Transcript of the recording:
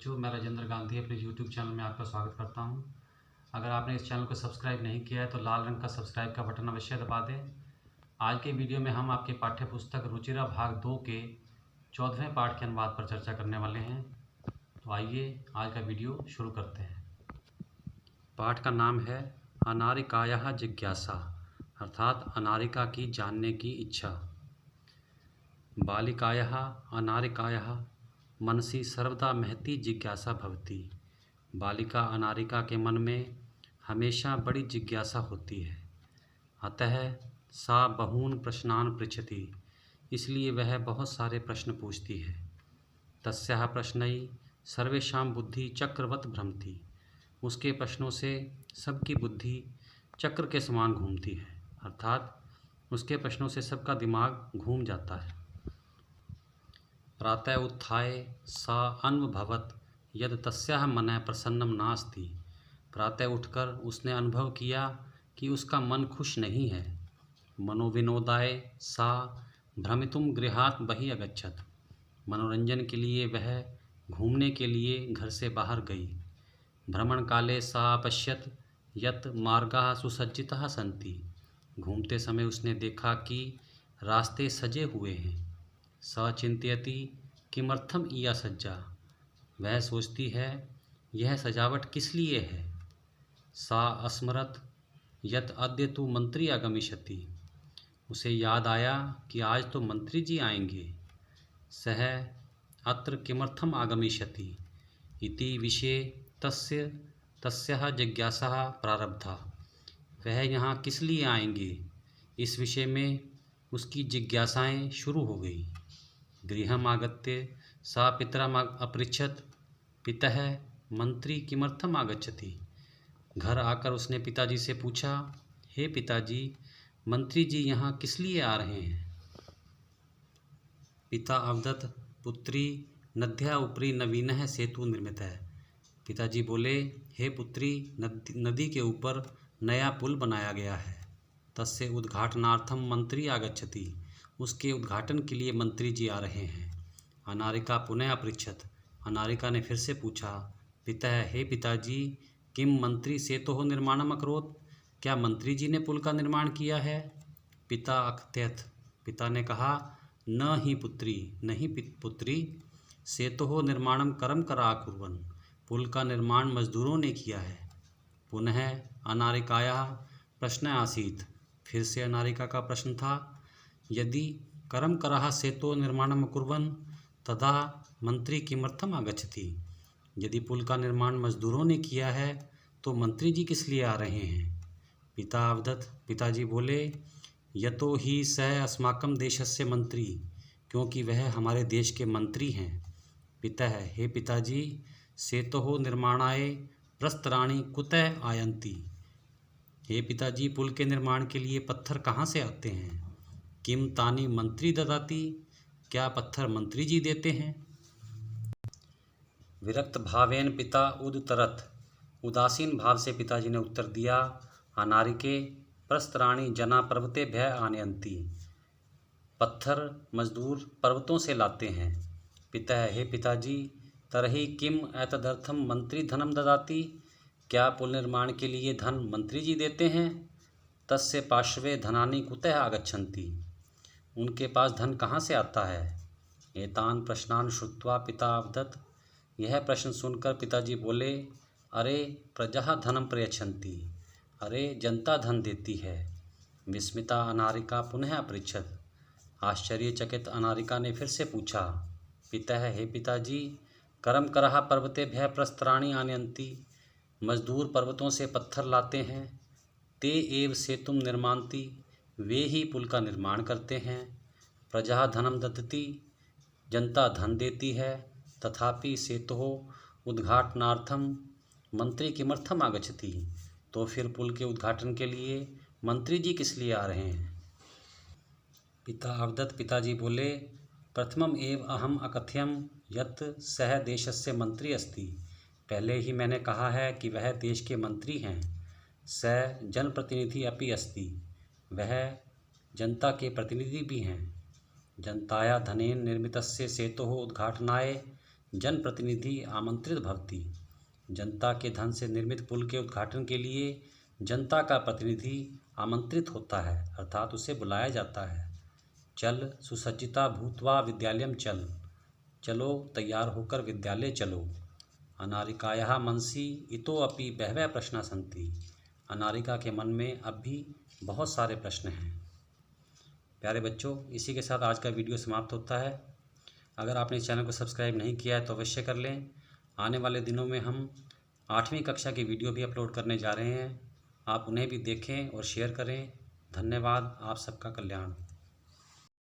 बच्चों, मैं राजेंद्र गांधी अपने YouTube चैनल में आपका स्वागत करता हूं। अगर आपने इस चैनल को सब्सक्राइब नहीं किया है तो लाल रंग का सब्सक्राइब का बटन अवश्य दबा दें। आज के वीडियो में हम आपके पाठ्य पुस्तक रुचिरा भाग 2 के 14वें पाठ के अनुवाद पर चर्चा करने वाले हैं। तो आइए आज का वीडियो शुरू करते हैं। पाठ का नाम है अनारिकायाः जिज्ञासा, अर्थात अनारिका की जानने की इच्छा। बालिकायाः अनारिकायाः मनसि सर्वदा महती जिज्ञासा भवति। बालिका अनारिका के मन में हमेशा बड़ी जिज्ञासा होती है। अतः सा बहून् प्रश्नान् पृच्छति, इसलिए वह बहुत सारे प्रश्न पूछती है। तस्याः प्रश्नैः सर्वेषां बुद्धि चक्रवत् भ्रमति, उसके प्रश्नों से सबकी बुद्धि चक्र के समान घूमती है, अर्थात उसके प्रश्नों से सबका दिमाग घूम जाता है। प्रातः उत्थाय सा अनुभवत यद तस्याः मनः प्रसन्नं नास्ति। प्रातः उठकर उसने अनुभव किया कि उसका मन खुश नहीं है। मनोविनोदाय सा भ्रमितुं गृहात् बहिः अगच्छत्, मनोरंजन के लिए वह घूमने के लिए घर से बाहर गई। भ्रमण काले सा पश्यत यत् मार्गाः सुसज्जिताः सन्ति, घूमते समय उसने देखा कि रास्ते सजे हुए हैं। स चिंतयति किमर्थम इया सज्जा, वह सोचती है यह सजावट किस लिए है। सा अस्मरत यत् अद्य तु मंत्री आगमिष्यति, उसे याद आया कि आज तो मंत्री जी आएंगे। सह अत्र किमर्थम आगमिष्यति इति विषये तस्याः जिज्ञासा प्रारब्धा, वह यहाँ किस लिए आएंगे इस विषय में उसकी जिज्ञासाएं शुरू हो गई। गृहम् आगत्य सा पितरम् अपृच्छत् पितः मंत्री किमर्थम आगच्छति, घर आकर उसने पिताजी से पूछा, हे पिताजी, मंत्री जी यहाँ किस लिए आ रहे हैं। पिता अवदत् पुत्री नद्या उपरि नवीनः सेतु निर्मितः, पिताजी बोले, हे पुत्री, नदी के ऊपर नया पुल बनाया गया है। तस्य उद्घाटनार्थम मंत्री आगच्छति, उसके उद्घाटन के लिए मंत्री जी आ रहे हैं। अनारिका पुनः अपृच्छत, अनारिका ने फिर से पूछा, पितः, हे पिताजी, किम मंत्री सेतोः निर्माणम् अकरोत्, क्या मंत्री जी ने पुल का निर्माण किया है। पिता अकथयत्, पिता ने कहा, न ही पुत्री, नहीं पुत्री, सेतोः निर्माणं कर्मकराः कुर्वन्, पुल का निर्माण मजदूरों ने किया है। पुनः अनारिकायाः प्रश्न आसीत्, फिर से अनारिका का प्रश्न था, यदि कर्मकराः सेतोः निर्माणम् अकुर्वन् तदा मंत्री किमर्थम आगच्छति, यदि पुल का निर्माण मजदूरों ने किया है तो मंत्री जी किस लिए आ रहे हैं। पिता अवदत्, पिताजी बोले, यतो ही सः अस्माकं देशस्य मंत्री, क्योंकि वह हमारे देश के मंत्री हैं। पितः, हे पिताजी, सेतोः निर्माणाय प्रस्तराणि कुतः आयन्ति, हे पिताजी, पुल के निर्माण के लिए पत्थर कहाँ से आते हैं। किम तानि मंत्री ददाति, क्या पत्थर मंत्री जी देते हैं। विरक्त भावेन पिता उदतरत, उदासीन भाव से पिताजी ने उत्तर दिया, अनारिके प्रस्तराणि जना पर्वतेभ्यः आनयन्ति, पत्थर मजदूर पर्वतों से लाते हैं। पितः, हे पिताजी, तर्हि किम एतदर्थम मंत्री धनम ददाति, क्या पुल निर्माण के लिए धन मंत्री जी देते हैं। तस्य पार्श्वे धनानि कुतः आगच्छन्ति, उनके पास धन कहाँ से आता है। एतान प्रश्नान श्रुत्वा पिता अवदत्, यह प्रश्न सुनकर पिताजी बोले, अरे प्रजा धनम प्रयच्छन्ति, अरे जनता धन देती है। विस्मिता अनारिका पुनः अपृच्छत, आश्चर्यचकित अनारिका ने फिर से पूछा, पितः, हे पिताजी, कर्मकराः पर्वतेभ्यः प्रस्तराणि आनयन्ति, मजदूर पर्वतों से पत्थर लाते हैं। ते एव सेतुं निर्मान्ति, वे ही पुल का निर्माण करते हैं। प्रजा धनम दत्ति, जनता धन देती है। तथापि सेतोः उद्घाटनार्थम मंत्री किमर्थम आगच्छति, तो फिर पुल के उद्घाटन के लिए मंत्री जी किस लिए आ रहे हैं। पिता अवदत्, पिताजी बोले, प्रथमम एव अहम अकथयम यत् सः देशस्य मंत्री अस्ति, पहले ही मैंने कहा है कि वह देश के मंत्री हैं। स जनप्रतिनिधि अपि अस्ति, वह जनता के प्रतिनिधि भी हैं। जनताया धनेन निर्मितस्य सेतोः उद्घाटनाय जनप्रतिनिधि आमंत्रित भवति। जनता के धन से निर्मित पुल के उद्घाटन के लिए जनता का प्रतिनिधि आमंत्रित होता है, अर्थात उसे बुलाया जाता है। चल सुसज्जिता भूत्वा विद्यालयम चल, चलो तैयार होकर विद्यालय चलो। अनारिकायाः मनसि इतोऽपि बहवः प्रश्नाः सन्ति, अनारिका के मन में अब भी बहुत सारे प्रश्न हैं। प्यारे बच्चों, इसी के साथ आज का वीडियो समाप्त होता है। अगर आपने इस चैनल को सब्सक्राइब नहीं किया है तो अवश्य कर लें। आने वाले दिनों में हम 8वीं कक्षा की वीडियो भी अपलोड करने जा रहे हैं, आप उन्हें भी देखें और शेयर करें। धन्यवाद। आप सबका कल्याण।